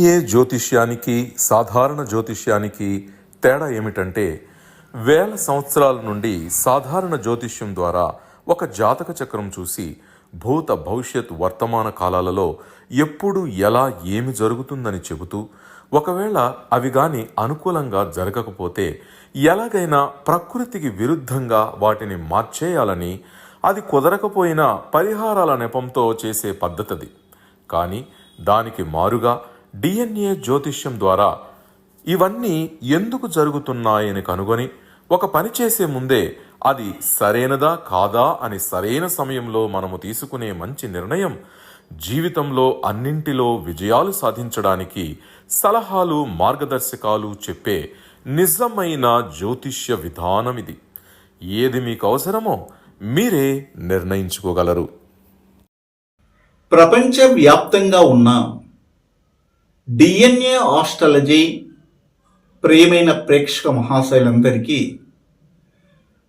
DNA జ్యోతిష్యానికి సాధారణ జ్యోతిష్యానికి తేడా ఏమిటంటే, వేల సంవత్సరాల నుండి సాధారణ జ్యోతిష్యం ద్వారా ఒక జాతక చక్రం చూసి భూత భవిష్యత్ వర్తమాన కాలాలలో ఎప్పుడు ఎలా ఏమి జరుగుతుందని చెబుతూ, ఒకవేళ అవి గాని అనుకూలంగా జరగకపోతే ఎలాగైనా ప్రకృతికి విరుద్ధంగా వాటిని మార్చేయాలని, అది కుదరకపోయినా పరిహారాల నెపంతో చేసే పద్ధతిది. కానీ దానికి మారుగా డిఎన్ఏ జ్యోతిష్యం ద్వారా ఇవన్నీ ఎందుకు జరుగుతున్నాయని కనుగొని ఒక పని చేసే ముందే అది సరైనదా కాదా అని సరైన సమయంలో మనము తీసుకునే మంచి నిర్ణయం జీవితంలో అన్నింటిలో విజయాలు సాధించడానికి సలహాలు మార్గదర్శకాలు చెప్పే నిజమైన జ్యోతిష్య విధానం ఇది. ఏది మీకు అవసరమో మీరే నిర్ణయించుకోగలరు. ప్రపంచవ్యాప్తంగా ఉన్న డిఎన్ఏ ఆస్ట్రాలజీ ప్రియమైన ప్రేక్షక మహాశయులందరికీ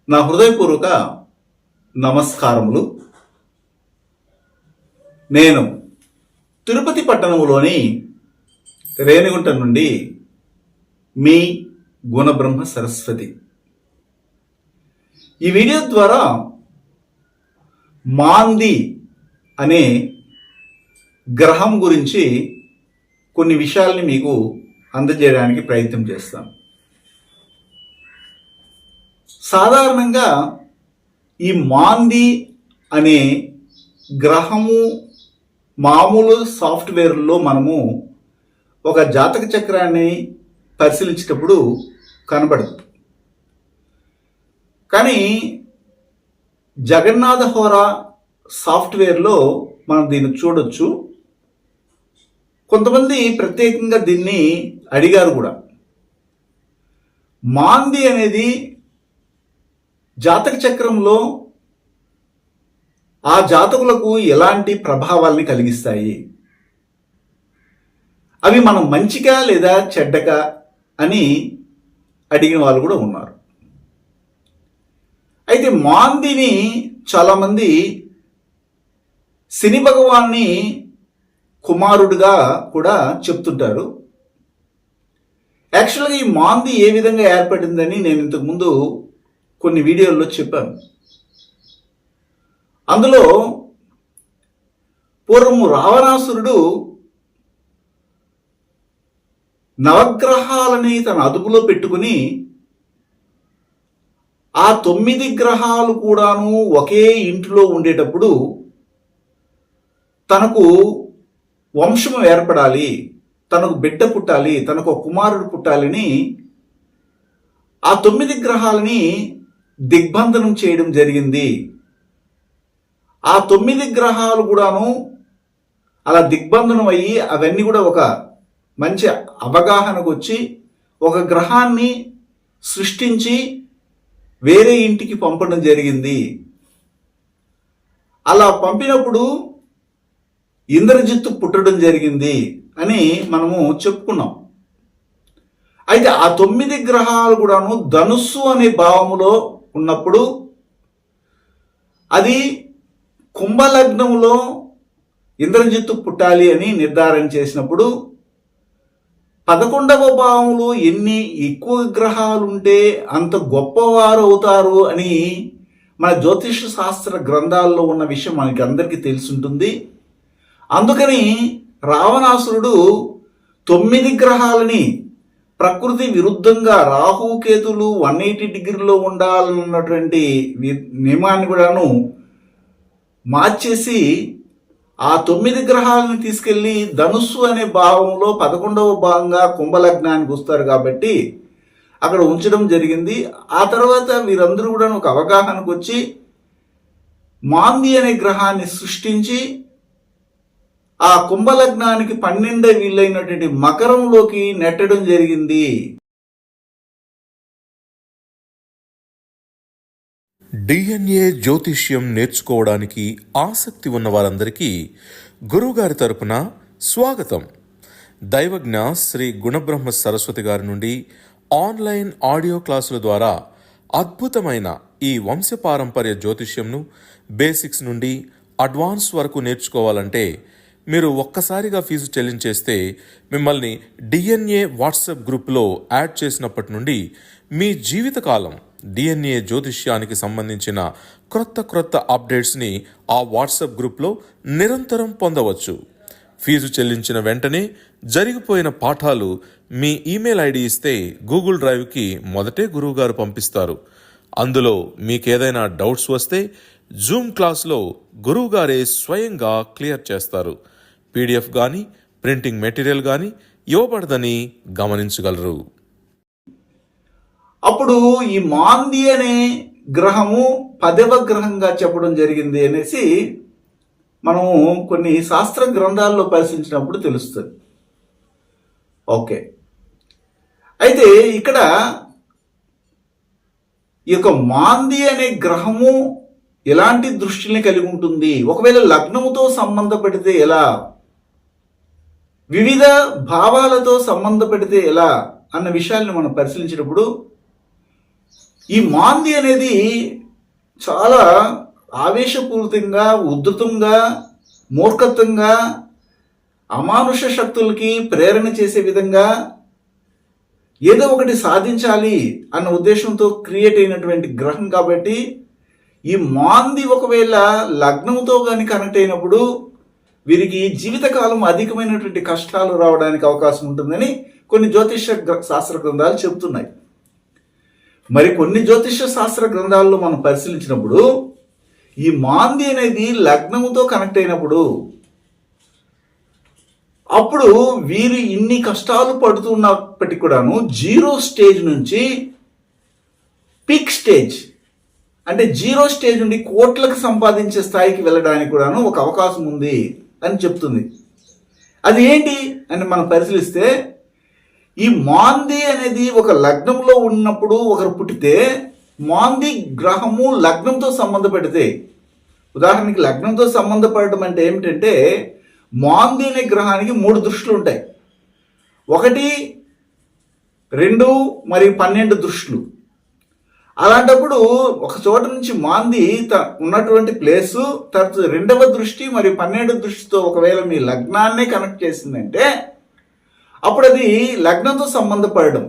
నా హృదయపూర్వక నమస్కారములు. నేను తిరుపతి పట్టణంలోని రేణిగుంట నుండి మీ గుణబ్రహ్మ సరస్వతి. ఈ వీడియో ద్వారా మాంది అనే గ్రహం గురించి కొన్ని విషయాల్ని మీకు అందజేయడానికి ప్రయత్నం చేస్తాను. సాధారణంగా ఈ మాంది అనే గ్రహము మామూలు సాఫ్ట్వేర్లో మనము ఒక జాతక చక్రాన్ని పరిశీలించేటప్పుడు కనబడదు. కానీ జగన్నాథ హోరా సాఫ్ట్వేర్లో మనం దీన్ని చూడొచ్చు. కొంతమంది ప్రత్యేకంగా దీన్ని అడిగారు కూడా. మాంది అనేది జాతక చక్రంలో ఆ జాతకులకు ఎలాంటి ప్రభావాల్ని కలిగిస్తాయి, అవి మనం మంచిగా లేదా చెడ్డగా అని అడిగిన వాళ్ళు కూడా ఉన్నారు. అయితే మాందిని చాలామంది శని భగవాన్ని కుమారుడుగా కూడా చెప్తుంటారు. యాక్చువల్గా ఈ మాంది ఏ విధంగా ఏర్పడిందని నేను ఇంతకుముందు కొన్ని వీడియోల్లో చెప్పాను. అందులో పూర్వము రావణాసురుడు నవగ్రహాలని తన అదుపులో పెట్టుకుని ఆ 9 గ్రహాలు కూడాను ఒకే ఇంటిలో ఉండేటప్పుడు తనకు వంశము ఏర్పడాలి, తనకు బిడ్డ పుట్టాలి, తనకు ఒక కుమారుడు పుట్టాలని ఆ 9 గ్రహాలని దిగ్బంధనం చేయడం జరిగింది. ఆ 9 గ్రహాలు కూడాను అలా దిగ్బంధనం అయ్యి అవన్నీ కూడా ఒక మంచి అవగాహనకు వచ్చి ఒక గ్రహాన్ని సృష్టించి వేరే ఇంటికి పంపడం జరిగింది. అలా పంపినప్పుడు ఇంద్రజిత్తు పుట్టడం జరిగింది అని మనము చెప్పుకున్నాం. అయితే ఆ 9 గ్రహాలు కూడాను ధనుస్సు అనే భావములో ఉన్నప్పుడు, అది కుంభలగ్నంలో ఇంద్రజిత్తు పుట్టాలి అని నిర్ధారణ చేసినప్పుడు 11వ భావంలో ఎన్ని ఎక్కువ గ్రహాలు ఉంటే అంత గొప్పవారు అవుతారు అని మన జ్యోతిష శాస్త్ర గ్రంథాల్లో ఉన్న విషయం మనకి అందరికీ తెలిసి ఉంటుంది. అందుకని రావణాసురుడు 9 గ్రహాలని ప్రకృతి విరుద్ధంగా రాహుకేతులు 180 డిగ్రీలో ఉండాలన్నటువంటి నియమాన్ని కూడాను మార్చేసి ఆ 9 గ్రహాలను తీసుకెళ్లి ధనుస్సు అనే భావంలో 11వ భాగంగా కుంభలగ్నానికి వస్తారు కాబట్టి అక్కడ ఉంచడం జరిగింది. ఆ తర్వాత వీరందరూ కూడా ఒక అవగాహనకు వచ్చి మాంది అనే గ్రహాన్ని సృష్టించి ఆ కుంభలగ్నానికి 12 వీళ్ళైనటువంటి మకరంలోకి నెట్టడం జరిగింది. డిఎన్ఏ జ్యోతిష్యం నేర్చుకోవడానికి ఆసక్తి ఉన్న వారందరికీ గురువుగారి తరపున స్వాగతం. దైవజ్ఞ శ్రీ గుణబ్రహ్మ సరస్వతి గారి నుండి ఆన్లైన్ ఆడియో క్లాసుల ద్వారా అద్భుతమైన ఈ వంశపారంపర్య జ్యోతిష్యంను బేసిక్స్ నుండి అడ్వాన్స్ వరకు నేర్చుకోవాలంటే మీరు ఒక్కసారిగా ఫీజు చెల్లించేస్తే మిమ్మల్ని డిఎన్ఏ వాట్సాప్ గ్రూప్లో యాడ్ చేసినప్పటి నుండి మీ జీవితకాలం డిఎన్ఏ జ్యోతిష్యానికి సంబంధించిన క్రొత్త అప్డేట్స్ని ఆ వాట్సాప్ గ్రూప్లో నిరంతరం పొందవచ్చు. ఫీజు చెల్లించిన వెంటనే జరిగిపోయిన పాఠాలు మీ ఈమెయిల్ ఐడి ఇస్తే గూగుల్ డ్రైవ్కి మొదటే గురువుగారు పంపిస్తారు. అందులో మీకేదైనా డౌట్స్ వస్తే జూమ్ క్లాస్లో గురువుగారే స్వయంగా క్లియర్ చేస్తారు. పీడిఎఫ్ కానీ ప్రింటింగ్ మెటీరియల్ కానీ ఇవ్వబడదని గమనించగలరు. అప్పుడు ఈ మాంది అనే గ్రహము 10వ గ్రహంగా చెప్పడం జరిగింది అనేసి మనము కొన్ని శాస్త్ర గ్రంథాల్లో పరిశీలించినప్పుడు తెలుస్తుంది. ఓకే, అయితే ఇక్కడ ఈ యొక్క మాంది అనే గ్రహము ఎలాంటి దృష్టిని కలిగి ఉంటుంది, ఒకవేళ లగ్నముతో సంబంధపడితే ఎలా, వివిధ భావాలతో సంబంధపడితే ఎలా అన్న విషయాన్ని మనం పరిశీలించినప్పుడు ఈ మాంది అనేది చాలా ఆవేశపూరితంగా, ఉద్ధృతంగా, మూర్ఖత్వంగా, అమానుష శక్తులకి ప్రేరణ చేసే విధంగా ఏదో ఒకటి సాధించాలి అన్న ఉద్దేశంతో క్రియేట్ అయినటువంటి గ్రహం. కాబట్టి ఈ మాంది ఒకవేళ లగ్నంతో కానీ కనెక్ట్ అయినప్పుడు వీరికి జీవితకాలం అధికమైనటువంటి కష్టాలు రావడానికి అవకాశం ఉంటుందని కొన్ని జ్యోతిష శాస్త్ర గ్రంథాలు చెబుతున్నాయి. మరి కొన్ని జ్యోతిష శాస్త్ర గ్రంథాల్లో మనం పరిశీలించినప్పుడు ఈ మాంది అనేది లగ్నముతో కనెక్ట్ అయినప్పుడు అప్పుడు వీరు ఇన్ని కష్టాలు పడుతున్నప్పటికీ కూడాను 0 స్టేజ్ నుంచి పీక్ స్టేజ్, అంటే 0 స్టేజ్ నుండి కోట్లకు సంపాదించే స్థాయికి వెళ్ళడానికి కూడాను ఒక అవకాశం ఉంది అని చెప్తుంది. అది ఏంటి అని మనం పరిశీలిస్తే ఈ మాంది అనేది ఒక లగ్నంలో ఉన్నప్పుడు ఒకరు పుట్టితే మాంది గ్రహము లగ్నంతో సంబంధపడితే, ఉదాహరణకి లగ్నంతో సంబంధపడటం అంటే ఏమిటంటే మాంది అనే గ్రహానికి 3 దృష్టిలు ఉంటాయి. 1, 2 మరియు 12 దృష్టిలు. అలాంటప్పుడు ఒక చోట నుంచి మాంది ఉన్నటువంటి ప్లేసు తర్వాత 2వ దృష్టి మరియు 12 దృష్టితో ఒకవేళ మీ లగ్నాన్నే కనెక్ట్ చేసిందంటే అప్పుడు అది లగ్నంతో సంబంధపడడం,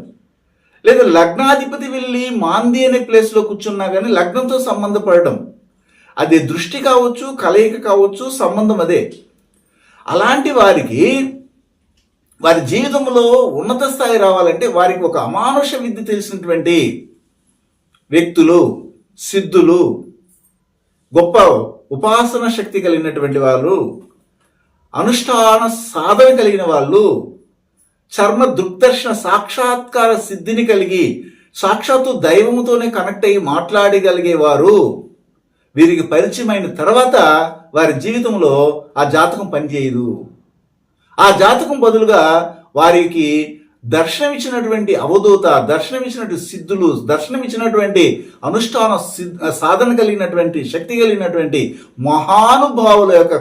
లేదా లగ్నాధిపతి వెళ్ళి మాంది అనే ప్లేస్లో కూర్చున్నా కానీ లగ్నంతో సంబంధపడడం, అది దృష్టి కావచ్చు, కలయిక కావచ్చు, సంబంధం అదే. అలాంటి వారికి వారి జీవితంలో ఉన్నత స్థాయి రావాలంటే వారికి ఒక అమానుష విద్య తెలిసినటువంటి వ్యక్తులు, సిద్ధులు, గొప్ప ఉపాసన శక్తి కలిగినటువంటి వాళ్ళు, అనుష్ఠాన సాధన కలిగిన వాళ్ళు, చర్మ దృగ్దర్శన సాక్షాత్కార సిద్ధిని కలిగి సాక్షాత్తు దైవముతోనే కనెక్ట్ అయ్యి మాట్లాడగలిగేవారు వీరికి పరిచయమైన తర్వాత వారి జీవితంలో ఆ జాతకం పనిచేయదు. ఆ జాతకం బదులుగా వారికి దర్శనమిచ్చినటువంటి అవధూత, దర్శనమిచ్చినటువంటి సిద్ధులు, దర్శనమిచ్చినటువంటి అనుష్ఠాన సాధన కలిగినటువంటి శక్తి కలిగినటువంటి మహానుభావుల యొక్క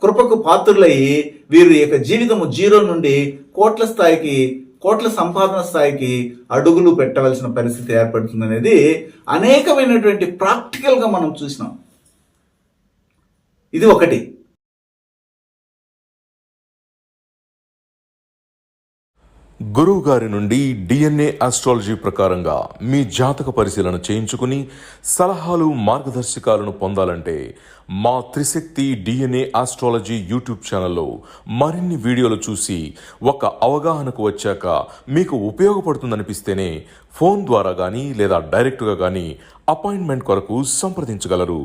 కృపకు పాత్రులయ్యి వీరి యొక్క జీవితము 0 నుండి కోట్ల స్థాయికి, కోట్ల సంపాదన స్థాయికి అడుగులు పెట్టవలసిన పరిస్థితి ఏర్పడుతుంది అనేది అనేకమైనటువంటి ప్రాక్టికల్గా మనం చూసినాం. ఇది ఒకటి. గురువు గారి నుండి డిఎన్ఏ ఆస్ట్రాలజీ ప్రకారంగా మీ జాతక పరిశీలన చేయించుకుని సలహాలు, మార్గదర్శకాలను పొందాలంటే మా త్రిశక్తి డిఎన్ఏ ఆస్ట్రాలజీ యూట్యూబ్ ఛానల్లో మరిన్ని వీడియోలు చూసి ఒక అవగాహనకు వచ్చాక మీకు ఉపయోగపడుతుందనిపిస్తేనే ఫోన్ ద్వారా కానీ లేదా డైరెక్ట్గా కానీ అపాయింట్మెంట్ కొరకు సంప్రదించగలరు.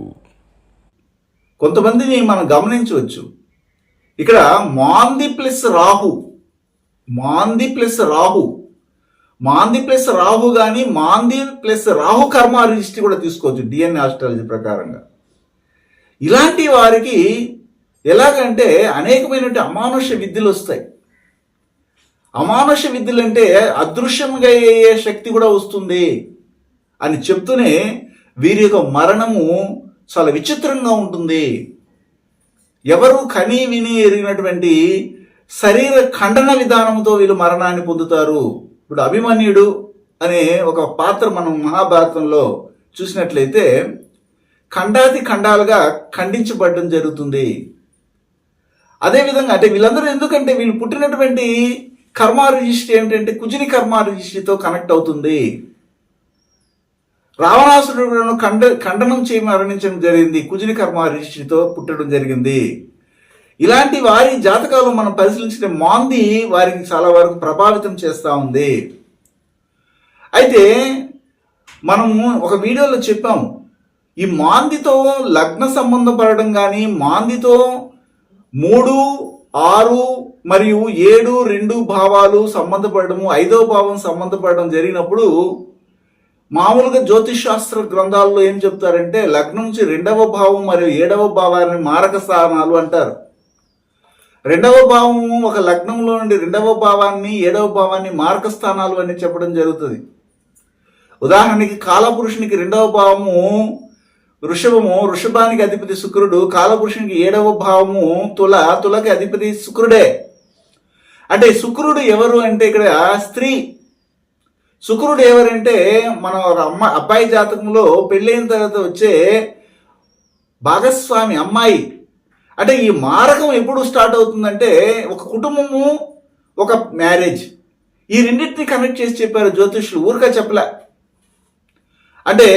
కొంతమందిని మనం గమనించవచ్చు. ఇక్కడ Mandi plus Rahu, Mandi plus Rahu, Mandi plus Rahu కానీ మాంది ప్లస్ రాహు కర్మ రిజిస్ట్రీ కూడా తీసుకోవచ్చు డిఎన్ఏ ఆస్ట్రాలజీ ప్రకారంగా. ఇలాంటి వారికి ఎలాగంటే అనేకమైనటువంటి అమానుష విద్యలు వస్తాయి. అమానుష విద్యలు అంటే అదృశ్యంగా అయ్యే శక్తి కూడా వస్తుంది అని చెప్తూనే వీరి యొక్క మరణము చాలా విచిత్రంగా ఉంటుంది. ఎవరు కని విని ఎరిగినటువంటి శరీర ఖండన విధానంతో వీళ్ళు మరణాన్ని పొందుతారు. ఇప్పుడు అభిమన్యుడు అనే ఒక పాత్ర మనం మహాభారతంలో చూసినట్లయితే ఖండాది ఖండాలుగా ఖండించబడడం జరుగుతుంది. అదేవిధంగా అంటే వీళ్ళందరూ ఎందుకంటే వీళ్ళు పుట్టినటువంటి కర్మ రిజిస్ట్రీ ఏంటంటే కుజుని కర్మ రిజిస్ట్రీతో కనెక్ట్ అవుతుంది. రావణాసురుడు ఖండనం చేయి మరణించడం జరిగింది, కుజుని కర్మ రిజిస్ట్రీతో పుట్టడం జరిగింది. ఇలాంటి వారి జాతకాలు మనం పరిశీలించిన మాంది వారికి చాలా వరకు ప్రభావితం చేస్తూ ఉంది. అయితే మనము ఒక వీడియోలో చెప్పాము, ఈ మాందితో లగ్న సంబంధం పడడం కానీ, మాందితో 3, 6 మరియు 7, 2 భావాలు సంబంధపడము, 5వ భావం సంబంధపడడం జరిగినప్పుడు మామూలుగా జ్యోతిష్ శాస్త్ర గ్రంథాల్లో ఏం చెప్తారంటే లగ్నం నుంచి 2వ భావం మరియు 7వ భావాన్ని మారక స్థానాలు అంటారు. 2వ భావము ఒక లగ్నంలో నుండి 2వ భావాన్ని 7వ భావాన్ని మారక స్థానాలు అని చెప్పడం జరుగుతుంది. ఉదాహరణకి కాలపురుషునికి 2వ భావము వృషభము, వృషభానికి అధిపతి శుక్రుడు, కాలపురుషునికి 7వ భావము తులకి అధిపతి శుక్రుడే. అంటే శుక్రుడు ఎవరు అంటే ఇక్కడ స్త్రీ. శుక్రుడు ఎవరంటే మన అబ్బాయి జాతకంలో పెళ్ళైన తర్వాత వచ్చే భాగస్వామి అమ్మాయి. అంటే ఈ మారకం ఎప్పుడు స్టార్ట్ అవుతుందంటే ఒక కుటుంబము, ఒక మ్యారేజ్, ఈ రెండింటిని కనెక్ట్ చేసి చెప్పారు జ్యోతిష్యులు, ఊరిక చెప్పలే. అంటే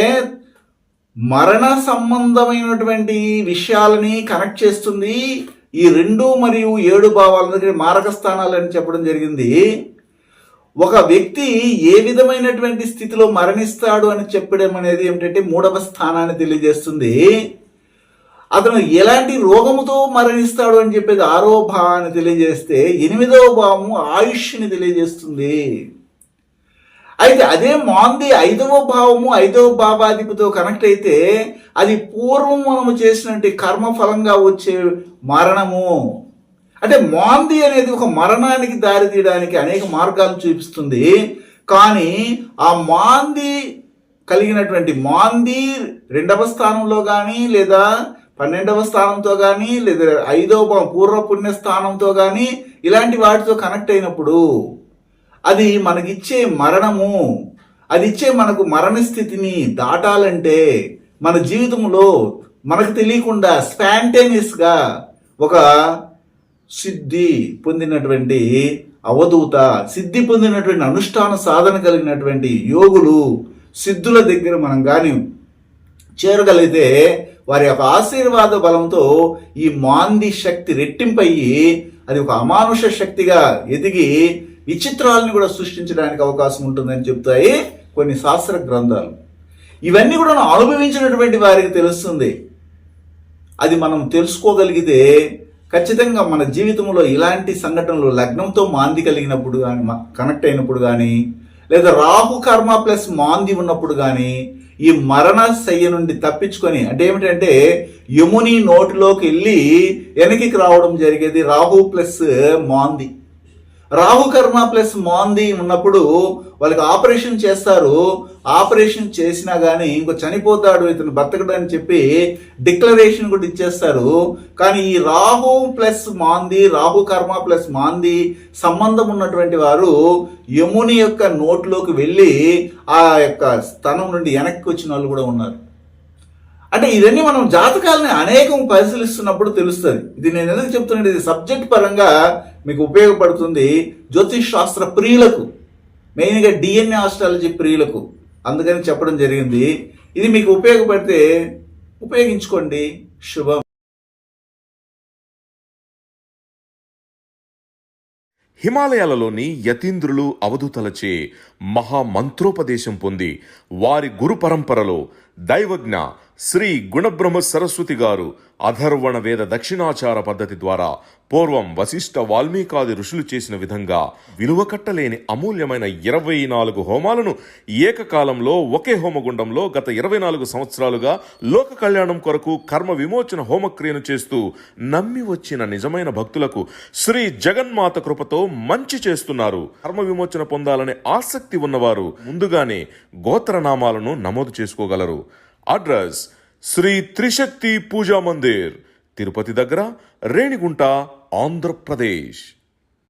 మరణ సంబంధమైనటువంటి విషయాలని కనెక్ట్ చేస్తుంది ఈ 2 మరియు 7 భావాల దగ్గర మారక స్థానాలు అని చెప్పడం జరిగింది. ఒక వ్యక్తి ఏ విధమైనటువంటి స్థితిలో మరణిస్తాడు అని చెప్పడం అనేది ఏమిటంటే 3వ స్థానాన్ని తెలియజేస్తుంది. అతను ఎలాంటి రోగముతో మరణిస్తాడు అని చెప్పేది 6వ భావాన్ని తెలియజేస్తే 8వ భావము ఆయుష్ని తెలియజేస్తుంది. అయితే అదే మాంది 5వ భావము 5వ భావాధిపతితో కనెక్ట్ అయితే అది పూర్వం మనము చేసినటువంటి కర్మ ఫలంగా వచ్చే మరణము. అంటే మాంది అనేది ఒక మరణానికి దారి తీయడానికి అనేక మార్గాలు చూపిస్తుంది. కానీ ఆ మాంది కలిగినటువంటి మాంది 2వ స్థానంలో కానీ లేదా 12వ స్థానంతో కానీ లేదా 5వ పూర్వ పుణ్య స్థానంతో కానీ ఇలాంటి వాటితో కనెక్ట్ అయినప్పుడు అది మనకిచ్చే మరణము, అది ఇచ్చే మనకు మరణ స్థితిని దాటాలంటే మన జీవితంలో మనకు తెలియకుండా స్పాంటేనియస్గా ఒక సిద్ధి పొందినటువంటి అవధూత, సిద్ధి పొందినటువంటి అనుష్ఠాన సాధన కలిగినటువంటి యోగులు, సిద్ధుల దగ్గర మనం కానీ చేరగలిగితే వారి యొక్క ఆశీర్వాద బలంతో ఈ మాంది శక్తి రెట్టింపయ్యి అది ఒక అమానుష శక్తిగా ఎదిగి విచిత్రాలను కూడా సృష్టించడానికి అవకాశం ఉంటుందని చెప్తాయి కొన్ని శాస్త్ర గ్రంథాలు. ఇవన్నీ కూడా అనుభవించినటువంటి వారికి తెలుస్తుంది. అది మనం తెలుసుకోగలిగితే ఖచ్చితంగా మన జీవితంలో ఇలాంటి సంఘటనలు లగ్నంతో మాంది కలిగినప్పుడు కానీ, కనెక్ట్ అయినప్పుడు కానీ, లేదా రాహు కర్మ ప్లస్ మాంది ఉన్నప్పుడు కానీ ఈ మరణ శయ్య నుండి తప్పించుకొని, అంటే ఏమిటంటే యముని నోటిలోకి వెళ్ళి వెనక్కి రావడం జరిగేది రాహు ప్లస్ మాంది. రాహు కర్మ ప్లస్ మాంది ఉన్నప్పుడు వాళ్ళకి ఆపరేషన్ చేస్తారు. ఆపరేషన్ చేసినా కానీ ఇంకో చనిపోతాడు ఇతను బతకడని చెప్పి డిక్లరేషన్ కూడా ఇచ్చేస్తారు. కానీ ఈ రాహు ప్లస్ మాంది, రాహు కర్మ ప్లస్ మాంది సంబంధం ఉన్నటువంటి వారు యముని యొక్క నోట్లోకి వెళ్ళి ఆ యొక్క స్థానం నుండి వెనక్కి వచ్చిన వాళ్ళు కూడా ఉన్నారు. అంటే ఇవన్నీ మనం జాతకాలని అనేకం పరిశీలిస్తున్నప్పుడు తెలుస్తుంది. ఇది నేను ఎందుకు చెప్తున్నాను, ఇది సబ్జెక్ట్ పరంగా మీకు ఉపయోగపడుతుంది జ్యోతిష్ శాస్త్ర ప్రియులకు, మెయిన్గా డిఎన్ఏ ఆస్ట్రాలజీ ప్రియులకు, అందుకని చెప్పడం జరిగింది. ఇది మీకు ఉపయోగపడితే ఉపయోగించుకోండి. శుభం. హిమాలయాలలోని యతీంద్రులు అవధూతలచే మహామంత్రోపదేశం పొంది వారి గురు పరంపరలో దైవజ్ఞ శ్రీ గుణబ్రహ్మ సరస్వతి గారు అధర్వణ వేద దక్షిణాచార పద్ధతి ద్వారా పూర్వం వశిష్ఠ వాల్మీకాది ఋషులు చేసిన విధంగా విలువ కట్టలేని అమూల్యమైన 24 హోమాలను ఏకకాలంలో ఒకే హోమగుండంలో గత 24 సంవత్సరాలుగా లోక కళ్యాణం కొరకు కర్మ విమోచన హోమక్రియను చేస్తూ నమ్మి వచ్చిన నిజమైన భక్తులకు శ్రీ జగన్మాత కృపతో మంచి చేస్తున్నారు. కర్మ విమోచన పొందాలనే ఆసక్తి ఉన్నవారు ముందుగానే గోత్రనామాలను నమోదు చేసుకోగలరు. అడ్రస్ శ్రీ త్రిశక్తి పూజా మందిర్, తిరుపతి దగ్గర, రేణిగుంట, ఆంధ్రప్రదేశ్.